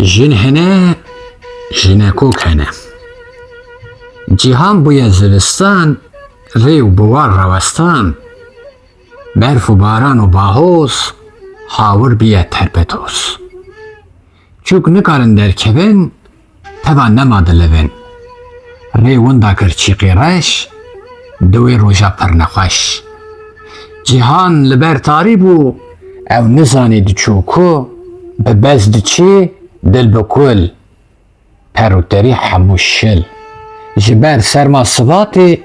Jin hene, jinekok hene. Cihan bûye zivistan, rêw buwar rawestan. Berf û baran û bahoz, hawir biye terpetoz. Çûk nikarin derkevin, teva nema dilivin. Rê winda kir çîqî reş, di wê roja pir nexweş. Cihan li ber tarî bû, ew nizanî diçû ku, bi bez diçî, dil bi kul. Perûterî hemû şil. Ji ber serma sivatê,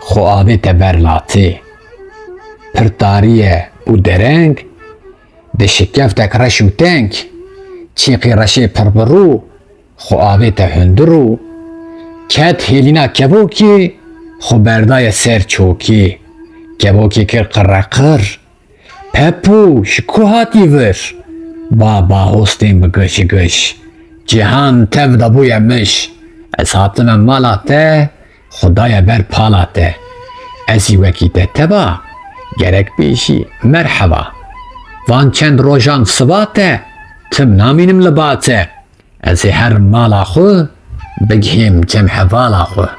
xwe avê te ber latê. Pir tarî ye û dereng, di şikeftek reş û teng. Çîqî reşê pir birû, xwe avê te hundir û. Ket hêlîna kevokê, xwe berdaye ser çokê. Kevokê kir qirreqir. Pepû, ji ku hatî vir? Ba bahostên bi giş giş. Cihan tev da bûye miş. Ez hatime mala te, xudaye ber pala te. Ez î wekî te teba, gerek bêjî merheba. Van çend rojan siva te, tim namînim li ba te. Ez ê her mala xwe, bigihêm cem hevala xwe.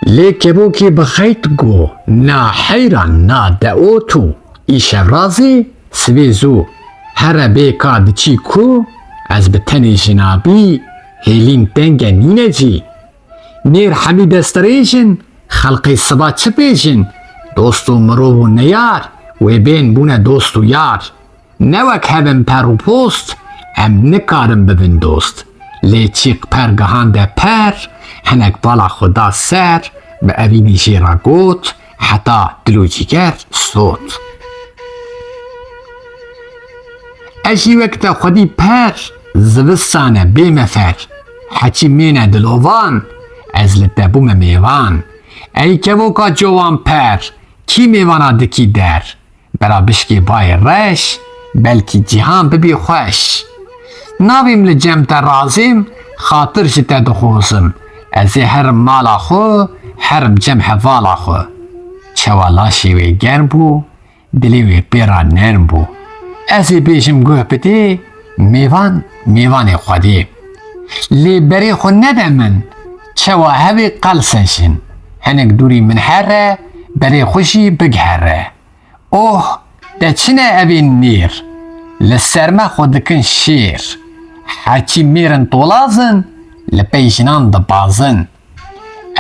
Lê kevokê bi xeyt got, na heyran na deot û îşevrazê sivê zû. Here bêka diçî ku, ez bi tenê jinabî, hêlîn tenge nînecî. Nêr hemî destirêjin, xelqê siva çi bêjin? Dost û mirov û neyar, wê bên bûne dost û yar. Ne wek hevin per û post, em nikarin bibin dost. Lê çîq per gihande per, hinek bala xwe da ser, bi evînî jê re got, heta dil û cîger sot. Ez jî wek te xwedî per, zivistane bê me fer. Heçî mêne dilovan, ez li te bûme mêvan. Ey kevoka covan per, kî mêvana dikî der? Bera bişkê bayê reş, belkî cîhan bibî xweş. Navêm li cem te razêm, xatir ji te dixwazim. Ez ê herim mala xwe, herim cem hevala xwe. Çawa laşê wê germ bû, dilê wê pêra nerm bû. Ez ê bêjim guh bidê, mêvan, mêvanê xwedê. Lê berê xwe nede min, çawa hevê qelsejin. Hinek dûrî min here, berê xwe jî bighere. Oh, te çi ne evên nêr? Li ser me xwe dikin şêr. Heçî mêrin tolazin, li pey jinan dibazin.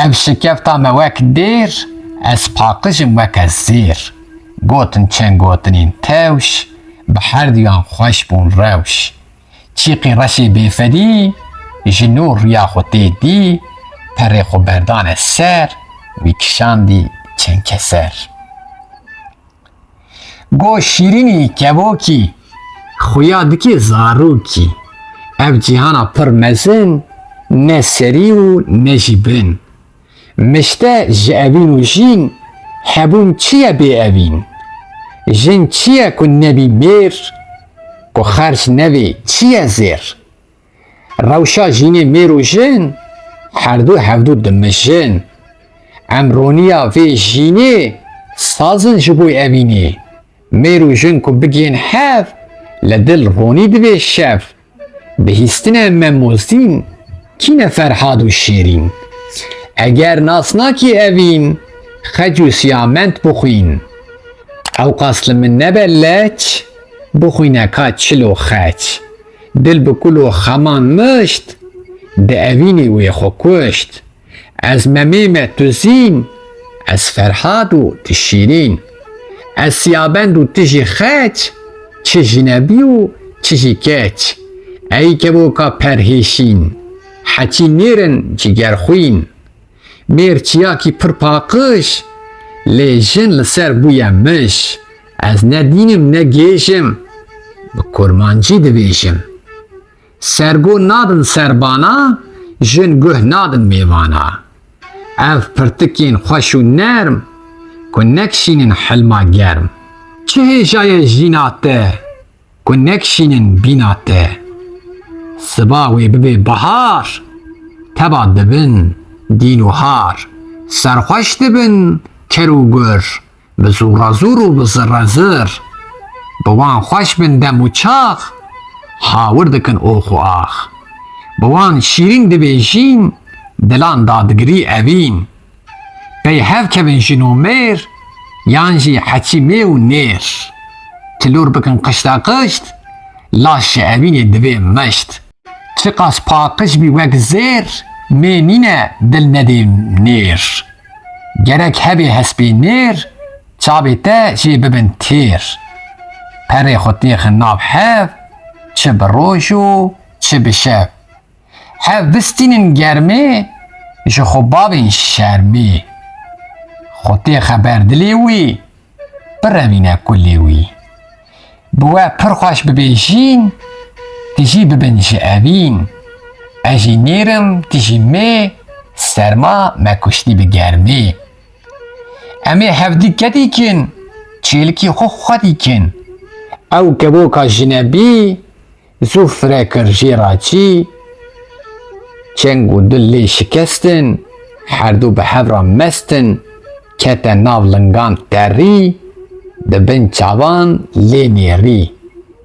Ev şikefta me wek dêr, ez paqijim weke zêr. Gotin çend gotinên tewş, bi her duyan xweş bûn rewş. Çîqî reşê bêfedî, ji nû rûya xwe tê dî, perê xwe berdane ser, wî kişandî çend keser. Got şîrînî kevokî, xuya dikê zarokî. Ev cîhana pir mezin, ne serî û ne jî bin. Mişte ji evîn û jîn, hebûn çi ye bê evîn? Jin çi ye ku nebî mêr, ku xerc nevê çi ye zêr? Rewşa jînê mêr û jin, herdû hevdû dimijin. Em roniya vê jînê, sazin ji bo evînê. Mêr û jin ku bigihên hev, li dil ronî divê şev. Bihîstinê me mozîn, kîne ferhad û şêrîn? Eger nas nakî evîn, xec û siyament bixwîn. Ew qas li min nebe leç, bixwîneka çil û xeç. Dil bi kul û xeman mişt, di evînê wê xwe kuşt. Ez memê me tu zîn, ez ferhad û tu şîrîn. Ez siyabend û tu jî xeç, çi jinebî û çi jî keç. Ey kevoka perhêşîn, heçî nêrin cîgerxwîn. Mêr çiyakî pir paqij, lê jin li ser bûye miş. Ez ne dînim ne gêjim, bi kurmancî dibêjim. Sergo nadin serbana, jin guh nadin mêvana. Ev pirtikên xweş û nerm, ku nekşînin hilma germ. Çi hêja ye jîna te, ku nekşînin bîna te? Siba wê bibe bihar, teba dibin dîn û har. Serxweş dibin ker û gur, bi zûra zûr û bi zirre zir. Bi wan xweş bin dem û çax, hawir dikin ox û ax. Bi wan şîrîn dibêjîn, dilan dadgirî evîn. Pey hevkevin jin û mêr, yan jî heçî mê û nêr. Tilûr bikin qişta qişt, laş ji evînê divê mişt. Çi qas paqij bî wek zêr, mê nîne dil nedê nêr. Gerek hebe hespê nêr, çavê te jê bibin têr. Perê xwe têxin nav hev, çi bi roj û çi bi şev. Hev bistînin germê, ji xwe bavên şermê. Xwe tê xeber dilê wî, birevîne kulê wî. Bi we pir xweş bibêjîn, tu jî bibin ji evîn. Ez jî nêrim, tu jî mê, serma me kuştî bi germê. Em ê hevdîke dîkin, çêlikî xwe xwe dîkin. Ew kevoka jinebî, zû fire kir jêra çî. Çeng û dil lê şikestin, herdû bi hevra mestin. Kete nav lingan terî, dibin çavan lê nêrî.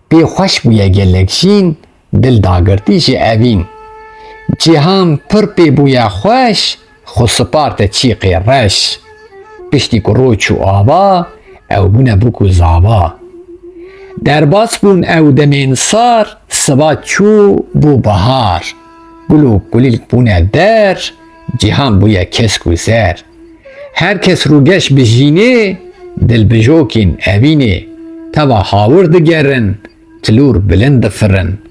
Pê xweş bûye gelek jîn, dil dagirtî ji evîn. Cîhan pir pê bûye xweş, xwe spar te çîqê reş. Piştî ku roj û ava, ew bûne bûk û zava. Derbas bûn ew demên sar, siva çû bû bihar. Gul û kulîlk bûne der, cîhan bûye kesk û zer. Herkes rûgeş bijînê, dilbijokên evînê. Teva hawir digerin, tilûr bilind difirin.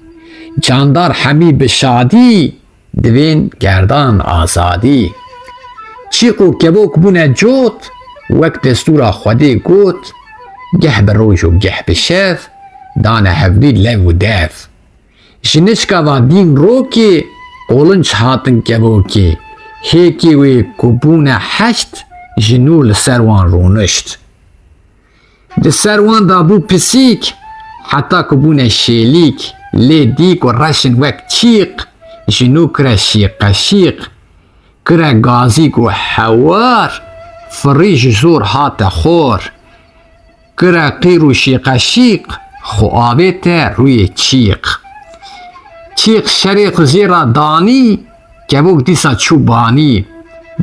Candar hemî bi şadî, divên gerdan azadî. Çîq û kevok bûne cot, wek destûra Xwedê got. Geh bi roj û geh bi şev, dane hevdî lev û dev. Ji nişkeva dîn rokê, qolunç hatin kevokê. Hêkê wê ku bûne heşt, ji nû li ser wan rûnişt. Di ser wan da bû pisîk, heta ku bûne şêlîk. Lê dîk û reşin wek çîq, ji nû kire şîqeşîq. Kire gazîk û hewar, firî ji zor hate xor. Kire qîr û şîqeşîq, xwe avê te rûyê çîq. Çîq şerê xwe zêra danî, kevok dîsa çû banî.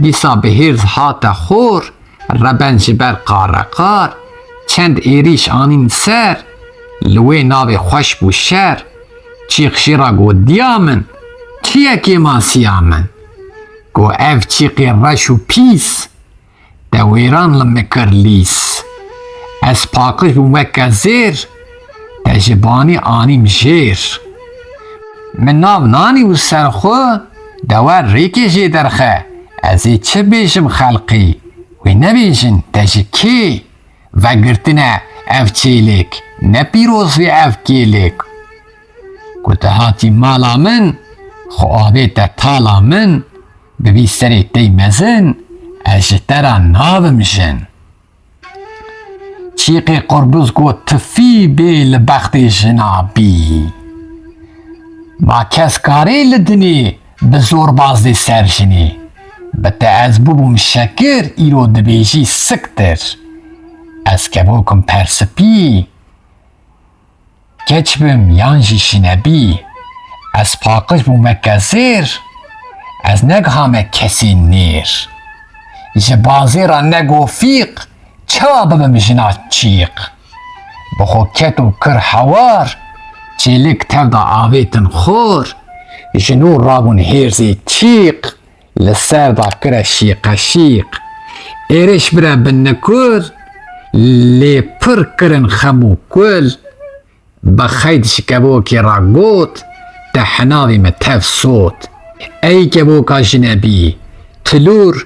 Dîsa bi hêrz hate xor, reben ji ber qareqar. Çend êrîş anîn ser, li wê navê xweş bû şer. Çîq şêra got diya min, kiyekê masiya min. Got ev çîqê reş û pîs, te wêran li me kir lîs. Ez paqij bûm weke zêr, te ji banî anîm jêr. Min nav nanî û serxwe, dewer rêkê jê derxe. Ez ê çi bêjim xelqî, wê nebêjin te ji kê. Vegirtine ev çêlêk, ne pîroz vê ev kêlêk. Ku te hatî mala min, xwe avê te tala min. Bi vî serê tey mezin, ez ji te re navim jin. Çîqê qurbûz got tifî bê li bextê jina bî. Ma kes karê li dinê, bi zorbaz dê ser jinê. Bi te ez bibûm şekir, îro dibêjî siktir. Ez kevokim perspî, keç bim yan jî şînebî. Ez paqij bûm weke zêr, ez neghame kesê nêr. Ji bazêra negofîq, çawa bibim jina çîq. Bi xwe ket û kir hewar, çêlik tev da avêtin xor. Ji nû rabûn hêrzê çîq, li ser da kire şîqeşîq. Êrîş bire bi nikur, lê pir kirin xem û kul. Bi xeyd ji kevokê ra got, te hinavê me tev sot. Ey kevoka jinebî, tilûr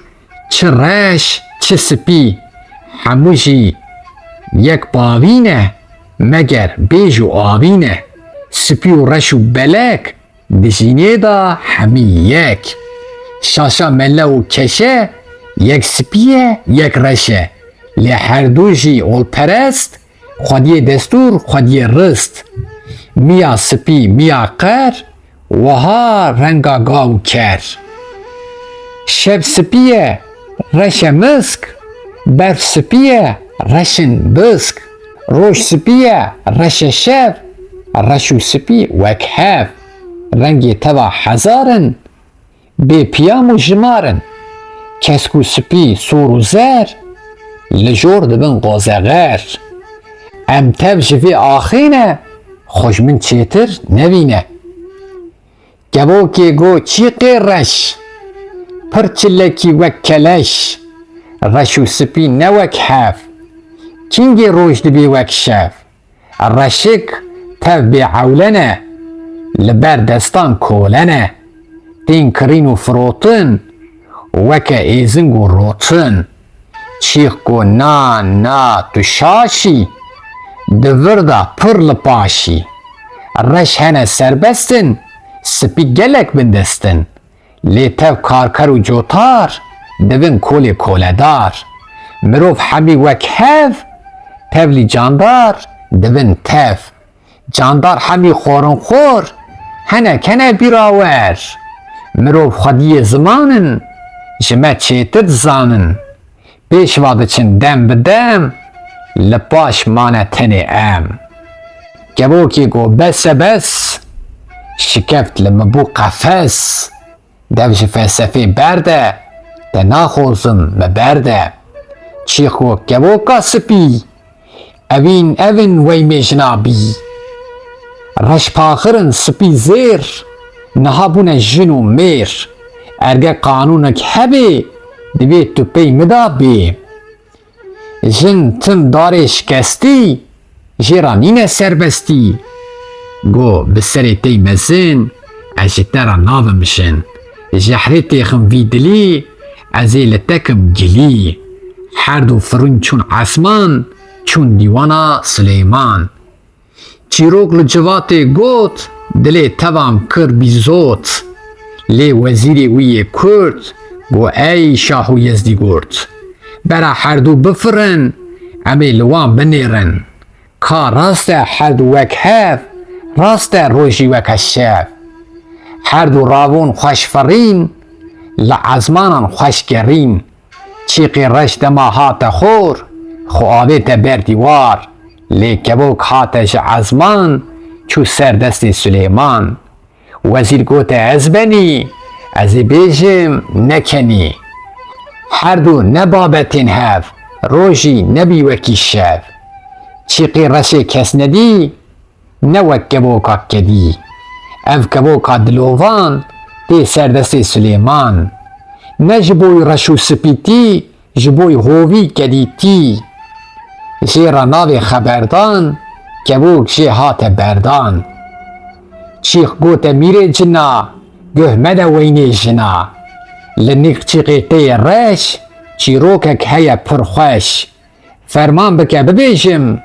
çi reş çi spî. Hemû jî yek bavî ne, meger bêj û avî ne. Spî û reş û belek, di jînê da hemî yek. Şaşa mele û keşe, yek spî ye yek reş e. Lê herdû jî olperest, Xwediyê destûr Xwediyê rist. Miya spî miya qer, wiha renga gav û ker. Şev spî ye reş e misk, berf spî ye reşin bisk. Roj spî ye reş e şev, reş û spî wek hev, rengê teva hezarin, bê piyam û jimarin. Kesk û spî sor û zer, li jor dibin qozeğer. Em tev ji vê axîne, xwe ji min çêtir nevîne. Kevokê got çîqê reş, pir çilekî wek keleş. Reş û spî ne wek hev, kîngê roj dibe wek şev. Reşik tev bêewlene, li ber destan kolene. Tên kirîn û firotin, weke êzing û rotin. Çîq got na tu şaşî, di vir de pir li paşî. Reş hene serbestin, spî gelek bindestin. Lê tev karker û cotar, dibin kolê koledar. Mirov hemî wek hev, tevlî candar, dibin tev. Candar hemî xwarinxwar, hinek hene bîrawer. Mirov xwediyê zimanin, ji me çêtir dizanin. Pêşva diçin dem bi dem, li paş mane tenê em. Kevokê got bes e bes, şikeft li min bû qefes. Dev ji felsefê berde, te naxozim me berde. Çîq got kevoka spî, evîn evin weymê jinabî. Reşpaxirin spî zêr, niha bûne jin û mêr. Erge qanûnek hebe, divê tu pey mida bê. Jin tim darê şikestî, jêra nîne serbestî. Got bi serê tey mezin, ez ji te re navim jin. Ji herê têxim vî dilî, ez ê li te kim gilî. Her du firûn çûn esman, çûn dîwana Silêman. Çîrok li civatê got, dilê tevam kir bîzot. Lê wezîrê wî yê Kurd, got ey şah û Yezdîgurt. Bera her du bifirin, em ê li wan binêrin. Ka rast e her du wek hev, rast e rojî weke şev. Her du ravon xweş ferîn, li ezmanan xweş gerîn. Çîqê reş dema hate xor, xwe avê te ber dîwar. Lê kevok hate ji ezman, çû ser destê Silêman. Wezîr gote ez benî, ez ê bêjim nekenî. Her du ne babetên hev, rojî nebî wekî şev. Çîqê reşê kes nedî, ne wek kevoka kedî. Ev kevoka dilovan, tê ser destê Silêman. Ne ji boî reş û spîtî, ji boî hovî kedîtî. Jêra navê xeberdan, kevok jê hate berdan. Çîq gote mîrê cina, guh me de weynê jina. Li nîq çîqê tê reş, çîrokek heye pir xweş. Ferman bike bibêjim,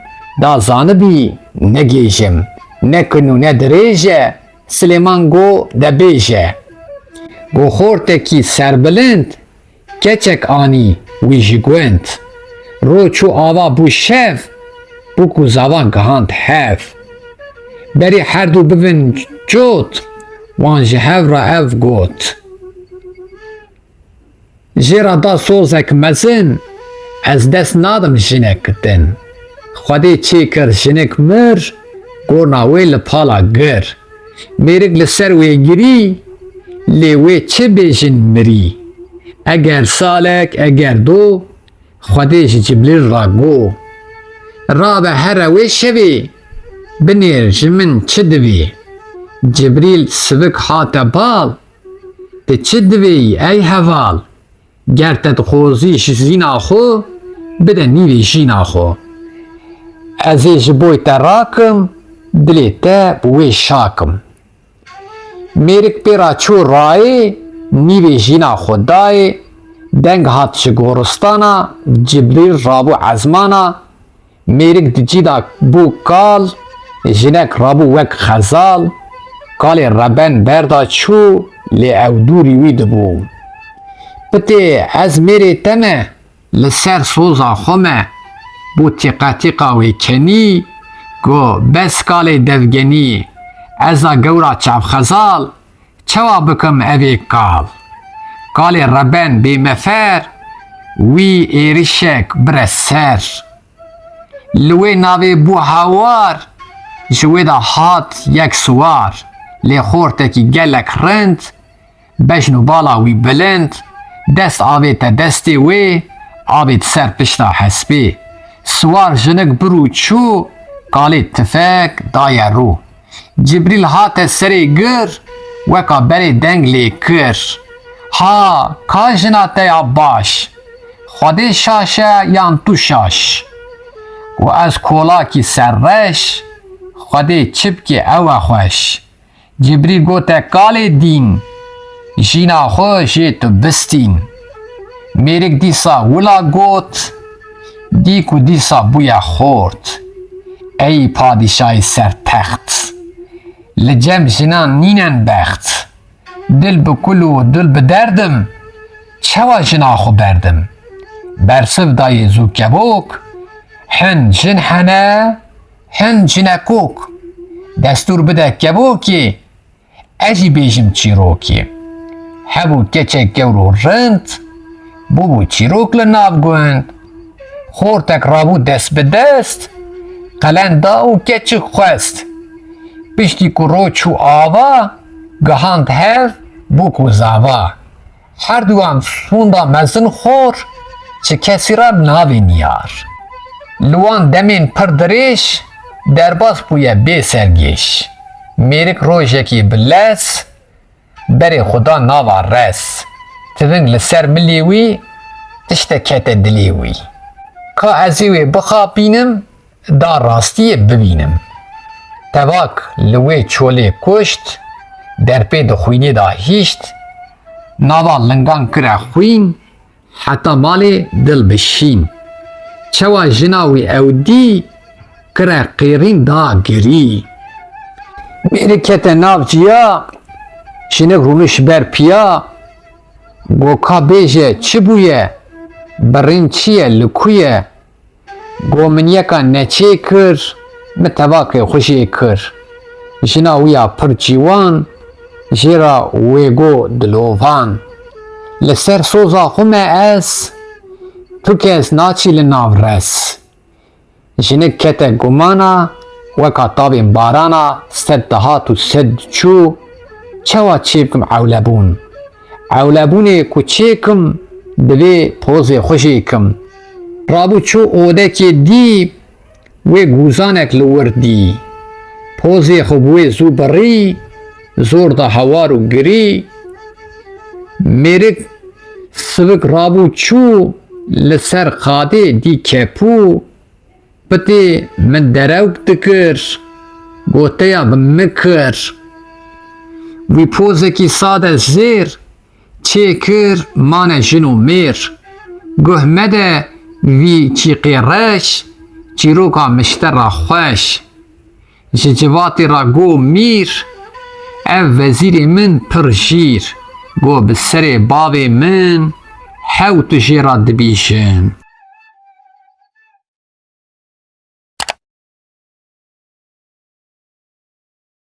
da zanibî negêjim. Ne kin û ne dirêj e, Silêman got debêje. Got xortekî serbilind, keçek anî wî ji gund. Roj û ava bû şev, bû ku zavan gihand hev. Berê her du bibin cot, wan ji hev re ev got. Jêra da sozek mezin, ez dest nadim jinek din. Xwedê çêkir jinik mir, gorna wê li pala gir. Mêrik li ser wê girî, lê wê çi bêjin mirî. Eger salek eger do, Xwedê ji cibrîl ra got. Rabe here wê şevê, binêr ji min çi divê. Cibrîl sivik hate bal, tu çi divê ey heval. Ger te dixwazî ji zîna xwe, bide nîvê jîna xwe. Ez ê ji boî te rakim, dilê te bi wê şakim. Mêrik pêra çû rayê, nîvê jîna xwe dayê. Deng hat ji goristana, Cibrîl rabû ezmana. Mêrik di cîda bû kal, jinek rabû wek xezal. Kalê reben berda çû, lê ew dûrî wî dibû. Pitê ez mêrê te me, li ser soza xwe me. Bû tîqetîqa wê kenî, got bes kalê devgenî. Eza gewra çavxezal, çawa bikim evê kal. Kalê reben bêmefer, wî êrişek bire ser. Li wê navê bû hawar, ji wê de hat yek siwar lê xortekî gelek rind, bejn û bala wî bilind, dest avê te destê wê, avê ser pişta hespê. Siwar jinik bir û çû, kalê tifek daye rû. Cibrîl hate serê gir, weka berê deng lê kir. Ha, ka jina te ya baş, Xwedê şaş e yan tu şaş? û ez kolakî serreş, Xwedê çi bike ew e xweş. Cibrîl gote kalê dîn, jîna xwe jê tu bistîn. Mêrik dîsa wila got, dîk û dîsa bûye xort. Ey padîşayê sertext, li cem jinan nînen bext. Dil bi kul û dil bi derdim, çawa jina xwe berdim. Bersiv dayê zû kevok, hin jin hene, hin jinekok. Destûr bide kevokê, ez jî bêjim çîrokê. Hebû keçek gewr û rind, bûbû çîrok li nav gund. Xortek rabû dest bi dest, qelen da û keçik xwest. Piştî ku roj çû ava, gihand hev bû ku zava. Her duan sonda mezin xor, çi kesî ra navên yar. Li wan demên pir dirêj, derbas bûye bê sergêş. Mêrik rojekî bi les, berê xuda nava res. Tiving li ser milê wî, tiştek kete dilê wî. Ka ez ê wê bixapînim, da rastiyê bibînim. Tevak li wê çolê kuşt, derpê di xwînê da hîşt. Nava lingan kire xwîn, heta malê dil bi şîn. Çawa jina wî ew dî, kire qêrîn da girî. Mêrik kete nav ciya, jinik rûniş ber piya. Got ka bêje çi bûye, birîn çi ye li ku ye? Got min yeka neçê kir, min tevakê xwe jê kir. Jina wî ya pir cîwan, jê ra wê got dilovan. Li ser soza xwe me ez, tu kes naçî li nav res. Jinik kete gumana, weka tavên barana, sed dihat û sed diçû. Çawa çê bikim ewlebûn? Ewlebûnê ku çêkim, divê pozê xwe jê kim. Rabû çû odekê dî, wê gûzanek li wir dî. Pozê xwe bi wê zû birî, zor da hewar û girî. Mêrik sivik rabû çû, li ser xadê dî kepû. Pitê min derewk dikir, goteya bi min kir. Wî pozekî sade zêr, çê kir mane jin û mêr. Guh mede vî çîqê reş, çîroka miştera xweş. Ji civatê ra got mîr, ev vezîrê min pir jîr. Got bi serê bavê min, hew tu jê ra dibîjin.